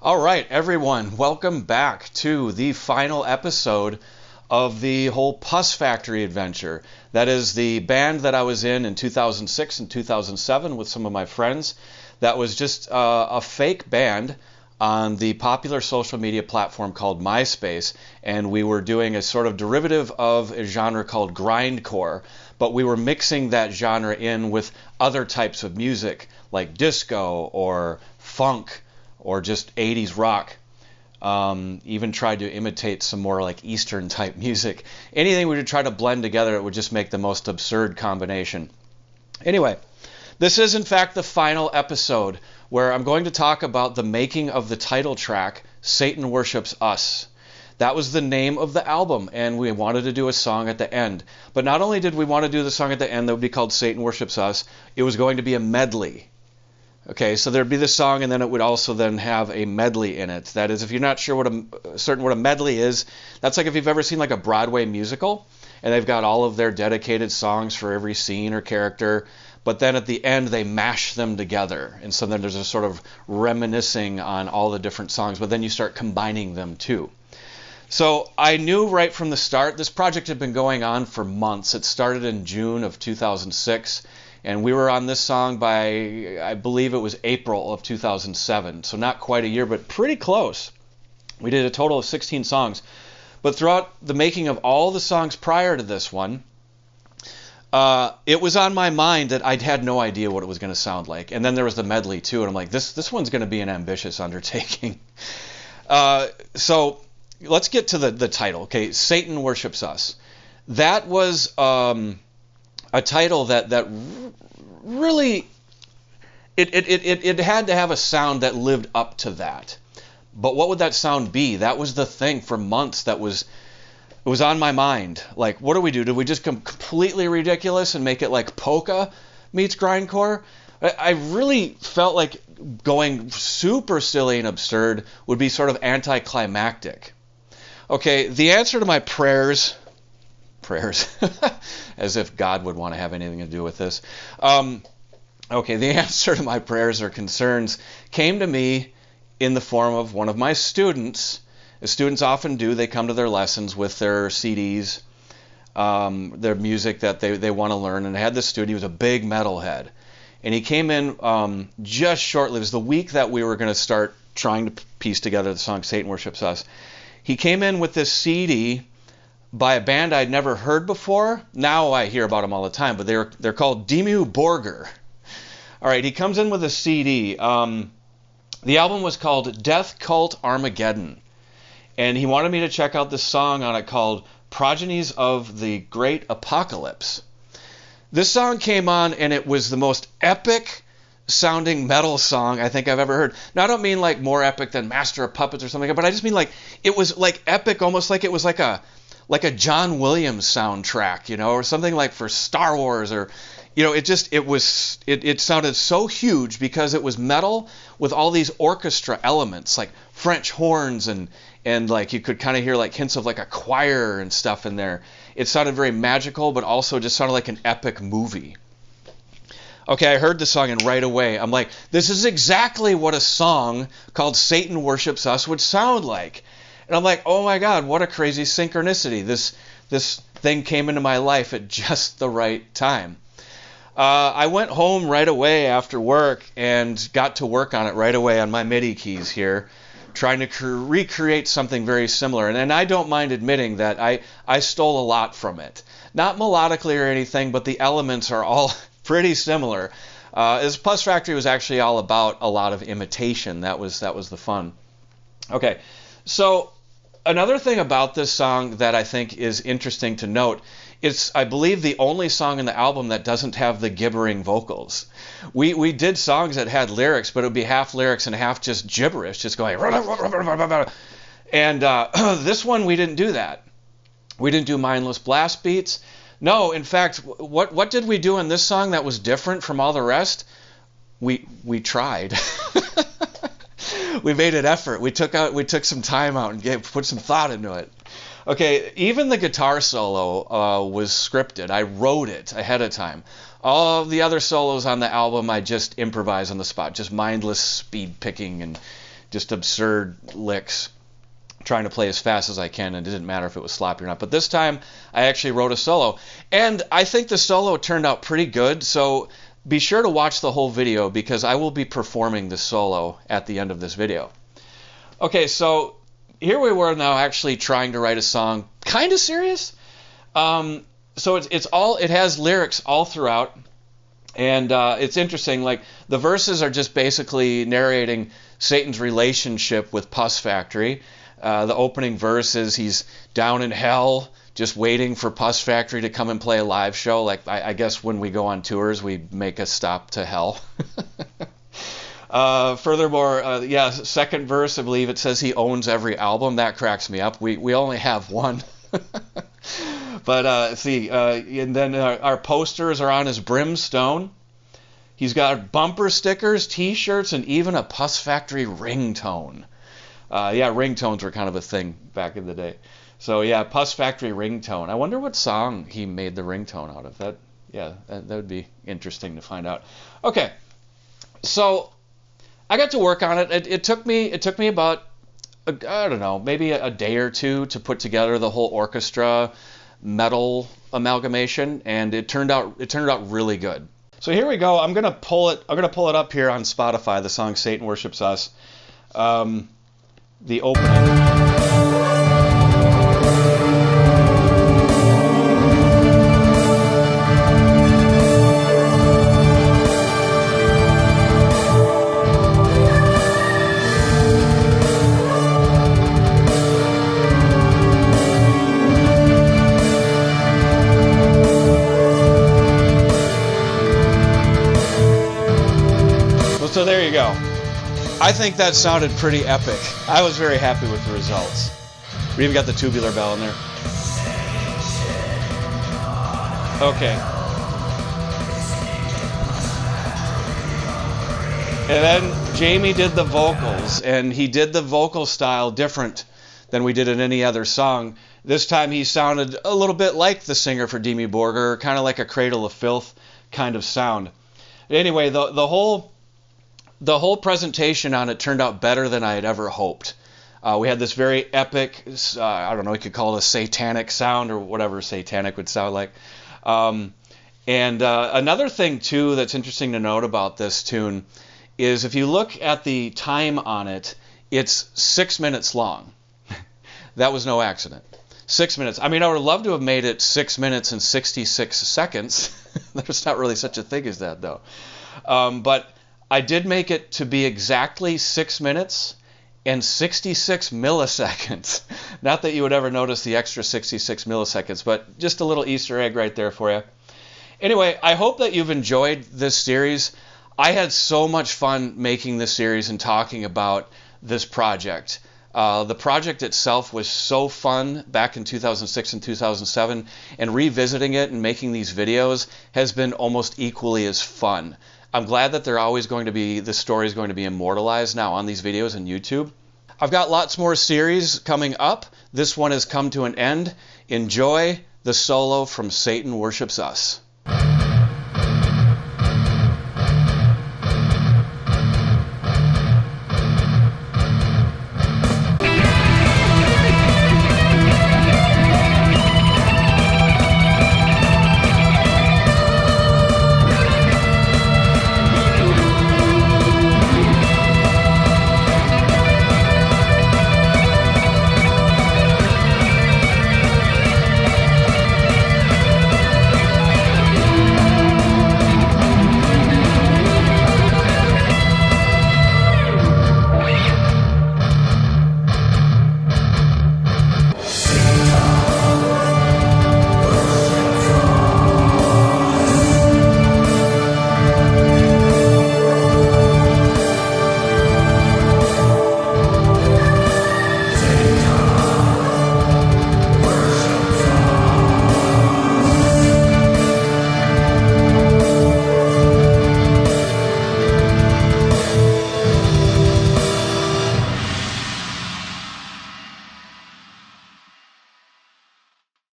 All right, everyone, welcome back to the final episode of the whole Pus Factory adventure. That is the band that I was in 2006 and 2007 with some of my friends. That was just a fake band on the popular social media platform called Myspace, and we were doing a sort of derivative of a genre called grindcore, but we were mixing that genre in with other types of music like disco or funk or just 80s rock. Even tried to imitate some more like Eastern type music. Anything we would try to blend together, it would just make the most absurd combination. Anyway, this is in fact the final episode where I'm going to talk about the making of the title track, Satan Worships Us. That was the name of the album, and we wanted to do a song at the end. But not only did we want to do the song at the end that would be called Satan Worships Us, it was going to be a medley. Okay, so there'd be the song, and then it would also then have a medley in it. That is, if you're not sure what a medley is, that's like if you've ever seen like a Broadway musical, and they've got all of their dedicated songs for every scene or character, but then at the end they mash them together, and so then there's a sort of reminiscing on all the different songs, but then you start combining them too. So I knew right from the start, this project had been going on for months. It started in June of 2006. And we were on this song by, I believe it was April of 2007. So not quite a year, but pretty close. We did a total of 16 songs. But throughout the making of all the songs prior to this one, it was on my mind that I'd had no idea what it was going to sound like. And then there was the medley too. And I'm like, this one's going to be an ambitious undertaking. So let's get to the title. Okay, Satan Worships Us. That was a title that really it had to have a sound that lived up to that. But what would that sound be? That was the thing for months it was on my mind. Like, what do we do? Do we just come completely ridiculous and make it like polka meets grindcore? I really felt like going super silly and absurd would be sort of anticlimactic. Okay, the answer to my prayers, as if God would want to have anything to do with this. Okay, the answer to my prayers or concerns came to me in the form of one of my students. As students often do, they come to their lessons with their CDs, their music that they want to learn. And I had this student, he was a big metalhead. And he came in just shortly, it was the week that we were going to start trying to piece together the song Satan Worships Us. He came in with this CD by a band I'd never heard before. Now I hear about them all the time, but they're called Dimmu Borgir. All right, he comes in with a CD. The album was called Death Cult Armageddon, and he wanted me to check out this song on it called Progenies of the Great Apocalypse. This song came on, and it was the most epic sounding metal song I think I've ever heard. Now I don't mean like more epic than Master of Puppets or something, but I just mean like it was like epic, almost like it was like a John Williams soundtrack, or something like for Star Wars, or, it sounded so huge because it was metal with all these orchestra elements, like French horns and like you could kind of hear like hints of like a choir and stuff in there. It sounded very magical, but also just sounded like an epic movie. Okay, I heard the song and right away I'm like, this is exactly what a song called Satan Worships Us would sound like. And I'm like, oh my God, what a crazy synchronicity. This thing came into my life at just the right time. I went home right away after work and got to work on it right away on my MIDI keys here, trying to recreate something very similar. And I don't mind admitting that I stole a lot from it. Not melodically or anything, but the elements are all pretty similar. As Pus Factory was actually all about a lot of imitation. That was the fun. Okay. So another thing about this song that I think is interesting to note, it's, I believe, the only song in the album that doesn't have the gibbering vocals. We did songs that had lyrics, but it would be half lyrics and half just gibberish, just going. And this one, we didn't do that. We didn't do mindless blast beats. No, in fact, what did we do in this song that was different from all the rest? We tried. We made an effort. We took some time out and put some thought into it. Okay, even the guitar solo was scripted. I wrote it ahead of time. All of the other solos on the album, I just improvise on the spot, just mindless speed picking and just absurd licks, trying to play as fast as I can, and it didn't matter if it was sloppy or not. But this time, I actually wrote a solo, and I think the solo turned out pretty good, so be sure to watch the whole video, because I will be performing the solo at the end of this video. Okay, so here we were now actually trying to write a song, kind of serious. So it has lyrics all throughout, and it's interesting. Like, the verses are just basically narrating Satan's relationship with Pus Factory. The opening verse is he's down in hell, just waiting for Pus Factory to come and play a live show. Like, I guess when we go on tours, we make a stop to hell. Furthermore, second verse, I believe it says he owns every album. That cracks me up. We only have one. But and then our posters are on his brimstone. He's got bumper stickers, T-shirts, and even a Pus Factory ringtone. Ringtones were kind of a thing back in the day. So yeah, Pus Factory ringtone. I wonder what song he made the ringtone out of. That would be interesting to find out. Okay, so I got to work on it. It took me about I don't know, maybe a day or two to put together the whole orchestra metal amalgamation, and it turned out really good. So here we go. I'm gonna pull it up here on Spotify. The song "Satan Worships Us." The opening. So there you go. I think that sounded pretty epic. I was very happy with the results. We even got the tubular bell in there. Okay. And then Jamie did the vocals, and he did the vocal style different than we did in any other song. This time he sounded a little bit like the singer for Dimmu Borgir, kind of like a Cradle of Filth kind of sound. Anyway, the whole presentation on it turned out better than I had ever hoped. We had this very epic, I don't know, you could call it a satanic sound, or whatever satanic would sound like. Another thing, too, that's interesting to note about this tune is if you look at the time on it, it's 6 minutes long. That was no accident. 6 minutes. I mean, I would love to have made it 6 minutes and 66 seconds. There's not really such a thing as that, though. But I did make it to be exactly 6 minutes and 66 milliseconds. Not that you would ever notice the extra 66 milliseconds, but just a little Easter egg right there for you. Anyway, I hope that you've enjoyed this series. I had so much fun making this series and talking about this project. The project itself was so fun back in 2006 and 2007, and revisiting it and making these videos has been almost equally as fun. I'm glad that the story is going to be immortalized now on these videos on YouTube. I've got lots more series coming up. This one has come to an end. Enjoy the solo from Satan Worships Us.